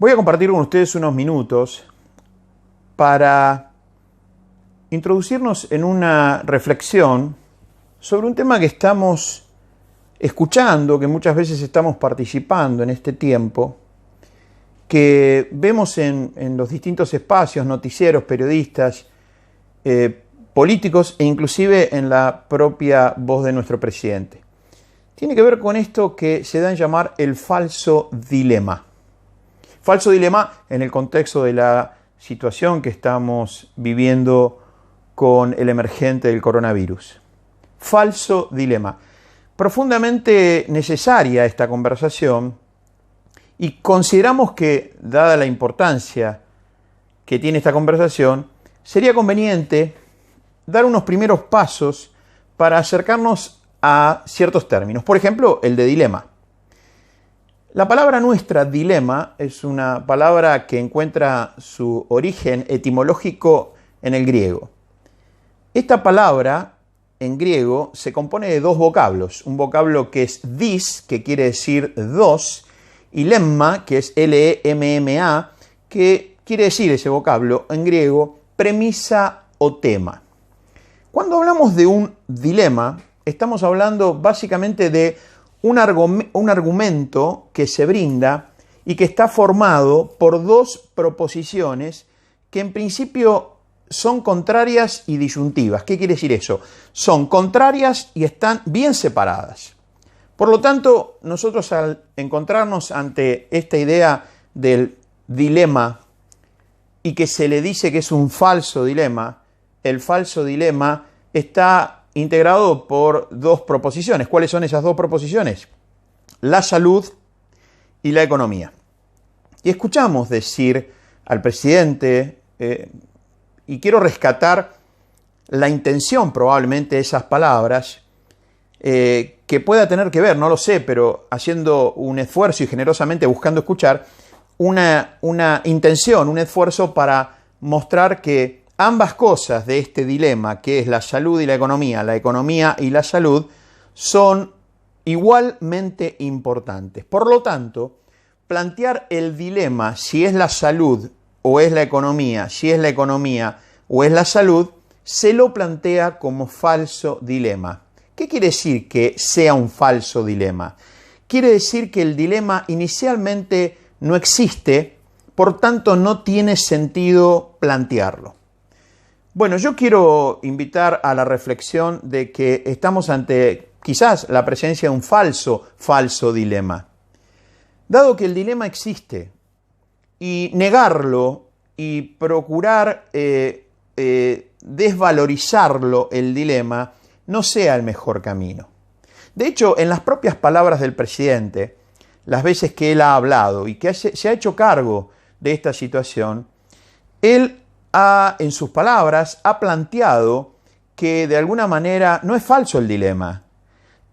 Voy a compartir con ustedes unos minutos para introducirnos en una reflexión sobre un tema que estamos escuchando, que muchas veces estamos participando en este tiempo, que vemos en los distintos espacios, noticieros, periodistas, políticos e inclusive en la propia voz de nuestro presidente. Tiene que ver con esto que se da en llamar el falso dilema. Falso dilema en el contexto de la situación que estamos viviendo con el emergente del coronavirus. Falso dilema. Profundamente necesaria esta conversación y consideramos que, dada la importancia que tiene esta conversación, sería conveniente dar unos primeros pasos para acercarnos a ciertos términos. Por ejemplo, el de dilema. La palabra nuestra, dilema, es una palabra que encuentra su origen etimológico en el griego. Esta palabra en griego se compone de dos vocablos. Un vocablo que es dis, que quiere decir dos, y lemma, que es L-E-M-M-A, que quiere decir ese vocablo en griego premisa o tema. Cuando hablamos de un dilema, estamos hablando básicamente de un argumento que se brinda y que está formado por dos proposiciones que en principio son contrarias y disyuntivas. ¿Qué quiere decir eso? Son contrarias y están bien separadas. Por lo tanto, nosotros al encontrarnos ante esta idea del dilema y que se le dice que es un falso dilema, el falso dilema está integrado por dos proposiciones. ¿Cuáles son esas dos proposiciones? La salud y la economía. Y escuchamos decir al presidente, y quiero rescatar la intención probablemente de esas palabras, que pueda tener que ver, no lo sé, pero haciendo un esfuerzo y generosamente buscando escuchar, una intención, un esfuerzo para mostrar que ambas cosas de este dilema, que es la salud y la economía y la salud, son igualmente importantes. Por lo tanto, plantear el dilema, si es la salud o es la economía, si es la economía o es la salud, se lo plantea como falso dilema. ¿Qué quiere decir que sea un falso dilema? Quiere decir que el dilema inicialmente no existe, por tanto no tiene sentido plantearlo. Bueno, yo quiero invitar a la reflexión de que estamos ante quizás la presencia de un falso dilema. Dado que el dilema existe y negarlo y procurar desvalorizarlo, el dilema, no sea el mejor camino. De hecho, en las propias palabras del presidente, las veces que él ha hablado y que se ha hecho cargo de esta situación, él en sus palabras, ha planteado que de alguna manera no es falso el dilema.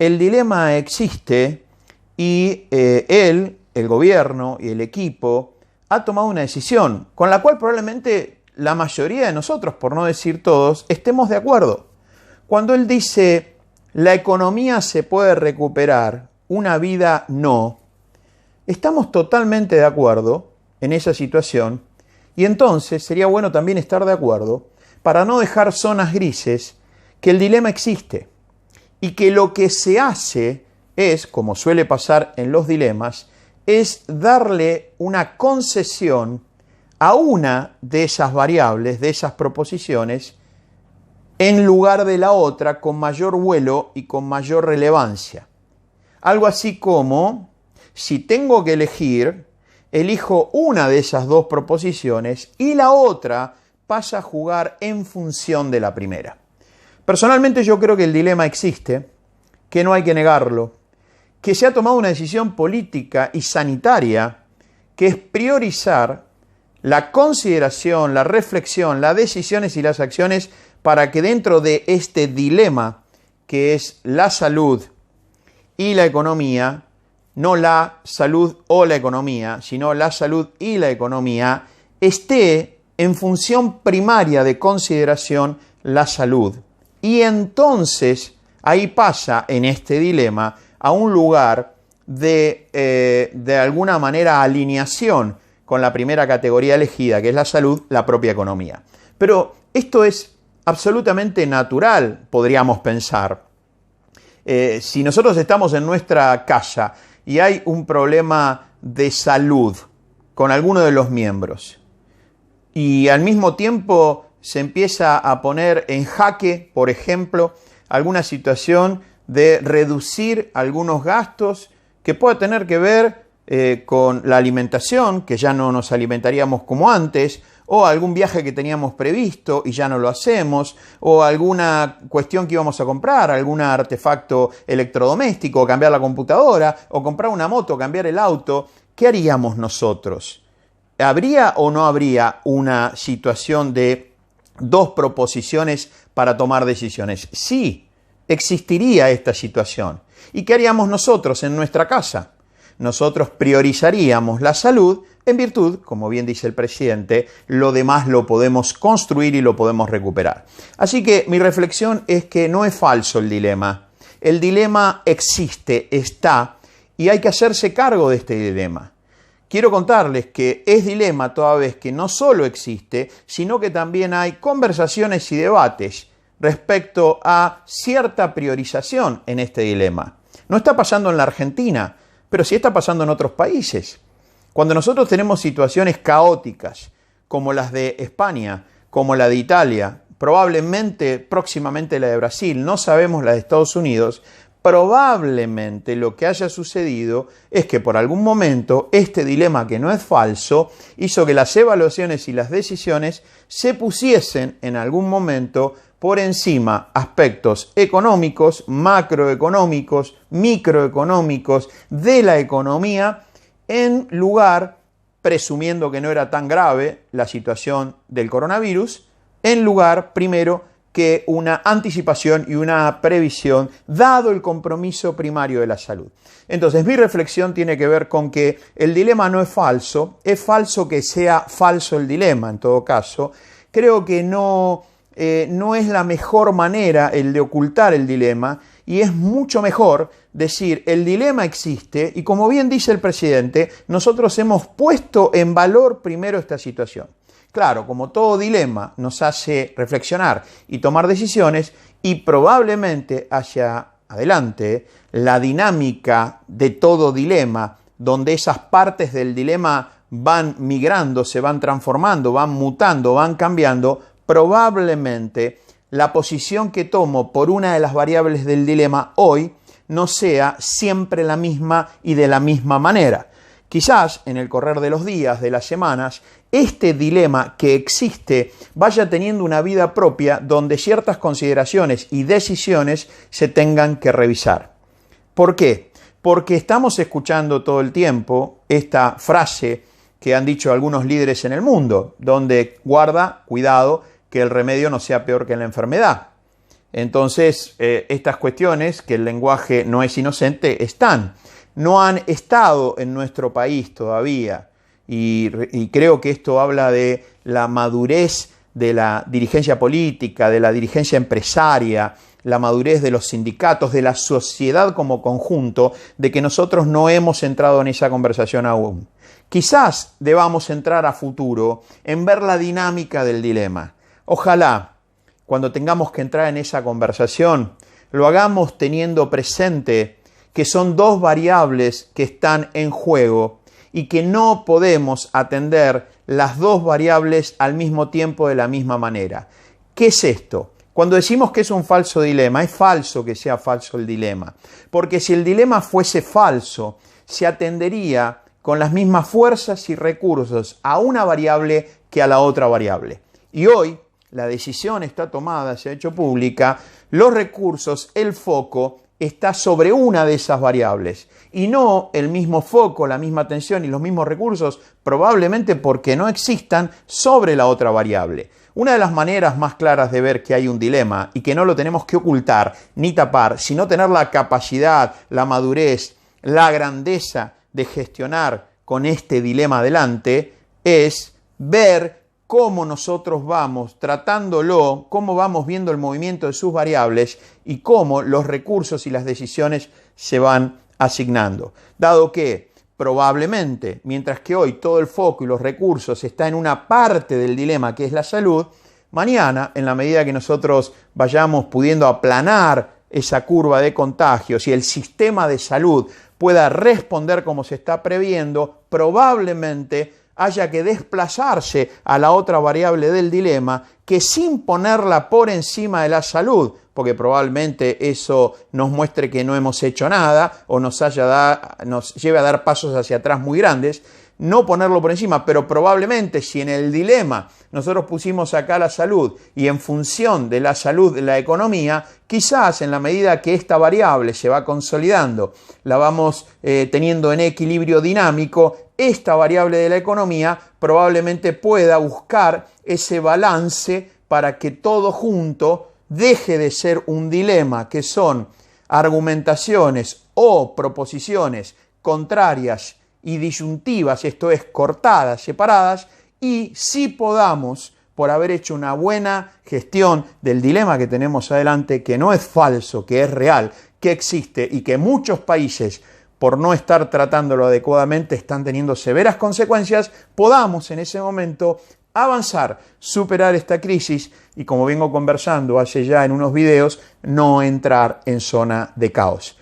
El dilema existe y él, el gobierno y el equipo, ha tomado una decisión con la cual probablemente la mayoría de nosotros, por no decir todos, estemos de acuerdo. Cuando él dice, la economía se puede recuperar, una vida no, estamos totalmente de acuerdo en esa situación. Y entonces sería bueno también estar de acuerdo, para no dejar zonas grises, que el dilema existe y que lo que se hace es, como suele pasar en los dilemas, es darle una concesión a una de esas variables, de esas proposiciones, en lugar de la otra, con mayor vuelo y con mayor relevancia. Algo así como, si tengo que elegir, elijo una de esas dos proposiciones y la otra pasa a jugar en función de la primera. Personalmente yo creo que el dilema existe, que no hay que negarlo, que se ha tomado una decisión política y sanitaria que es priorizar la consideración, la reflexión, las decisiones y las acciones para que dentro de este dilema que es la salud y la economía, no la salud o la economía, sino la salud y la economía, esté en función primaria de consideración la salud. Y entonces ahí pasa en este dilema a un lugar de alguna manera alineación con la primera categoría elegida, que es la salud, la propia economía. Pero esto es absolutamente natural, podríamos pensar. Si nosotros estamos en nuestra casa y hay un problema de salud con alguno de los miembros y al mismo tiempo se empieza a poner en jaque, por ejemplo, alguna situación de reducir algunos gastos que pueda tener que ver con la alimentación, que ya no nos alimentaríamos como antes, o algún viaje que teníamos previsto y ya no lo hacemos, o alguna cuestión que íbamos a comprar, algún artefacto electrodoméstico, cambiar la computadora, o comprar una moto, cambiar el auto, ¿qué haríamos nosotros? ¿Habría o no habría una situación de dos proposiciones para tomar decisiones? Sí, existiría esta situación. ¿Y qué haríamos nosotros en nuestra casa? Nosotros priorizaríamos la salud en virtud, como bien dice el presidente, lo demás lo podemos construir y lo podemos recuperar. Así que mi reflexión es que no es falso el dilema. El dilema existe, está, y hay que hacerse cargo de este dilema. Quiero contarles que es dilema toda vez que no solo existe, sino que también hay conversaciones y debates respecto a cierta priorización en este dilema. No está pasando en la Argentina, pero sí está pasando en otros países. Cuando nosotros tenemos situaciones caóticas, como las de España, como la de Italia, probablemente próximamente la de Brasil, no sabemos la de Estados Unidos, probablemente lo que haya sucedido es que por algún momento este dilema, que no es falso, hizo que las evaluaciones y las decisiones se pusiesen en algún momento por encima aspectos económicos, macroeconómicos, microeconómicos de la economía, en lugar, presumiendo que no era tan grave la situación del coronavirus, en lugar, primero, que una anticipación y una previsión, dado el compromiso primario de la salud. Entonces, mi reflexión tiene que ver con que el dilema no es falso que sea falso el dilema, en todo caso. Creo que no es la mejor manera el de ocultar el dilema, y es mucho mejor decir el dilema existe y, como bien dice el presidente, nosotros hemos puesto en valor primero esta situación. Claro, como todo dilema nos hace reflexionar y tomar decisiones, y probablemente hacia adelante la dinámica de todo dilema, donde esas partes del dilema van migrando, se van transformando, van mutando, van cambiando, probablemente la posición que tomo por una de las variables del dilema hoy no sea siempre la misma y de la misma manera. Quizás en el correr de los días, de las semanas, este dilema que existe vaya teniendo una vida propia donde ciertas consideraciones y decisiones se tengan que revisar. ¿Por qué? Porque estamos escuchando todo el tiempo esta frase que han dicho algunos líderes en el mundo, donde guarda, cuidado, que el remedio no sea peor que la enfermedad. Entonces, estas cuestiones, que el lenguaje no es inocente, no han estado en nuestro país todavía, y creo que esto habla de la madurez de la dirigencia política, de la dirigencia empresaria, la madurez de los sindicatos, de la sociedad como conjunto, de que nosotros no hemos entrado en esa conversación aún. Quizás debamos entrar a futuro en ver la dinámica del dilema. Ojalá, cuando tengamos que entrar en esa conversación, lo hagamos teniendo presente que son dos variables que están en juego y que no podemos atender las dos variables al mismo tiempo de la misma manera. ¿Qué es esto? Cuando decimos que es un falso dilema, es falso que sea falso el dilema, porque si el dilema fuese falso, se atendería con las mismas fuerzas y recursos a una variable que a la otra variable. Y hoy la decisión está tomada, se ha hecho pública, los recursos, el foco está sobre una de esas variables y no el mismo foco, la misma atención y los mismos recursos, probablemente porque no existan, sobre la otra variable. Una de las maneras más claras de ver que hay un dilema y que no lo tenemos que ocultar ni tapar, sino tener la capacidad, la madurez, la grandeza de gestionar con este dilema adelante, es ver cómo nosotros vamos tratándolo, cómo vamos viendo el movimiento de sus variables y cómo los recursos y las decisiones se van asignando. Dado que probablemente, mientras que hoy todo el foco y los recursos está en una parte del dilema que es la salud, mañana, en la medida que nosotros vayamos pudiendo aplanar esa curva de contagios y el sistema de salud pueda responder como se está previendo, probablemente haya que desplazarse a la otra variable del dilema que sin ponerla por encima de la salud, porque probablemente eso nos muestre que no hemos hecho nada o nos lleve a dar pasos hacia atrás muy grandes, no ponerlo por encima, pero probablemente si en el dilema nosotros pusimos acá la salud y en función de la salud la economía, quizás en la medida que esta variable se va consolidando, la vamos teniendo en equilibrio dinámico, esta variable de la economía probablemente pueda buscar ese balance para que todo junto deje de ser un dilema, que son argumentaciones o proposiciones contrarias y disyuntivas, esto es, cortadas, separadas, y si podamos, por haber hecho una buena gestión del dilema que tenemos adelante, que no es falso, que es real, que existe y que muchos países, por no estar tratándolo adecuadamente, están teniendo severas consecuencias, podamos en ese momento avanzar, superar esta crisis y, como vengo conversando hace ya en unos videos, no entrar en zona de caos.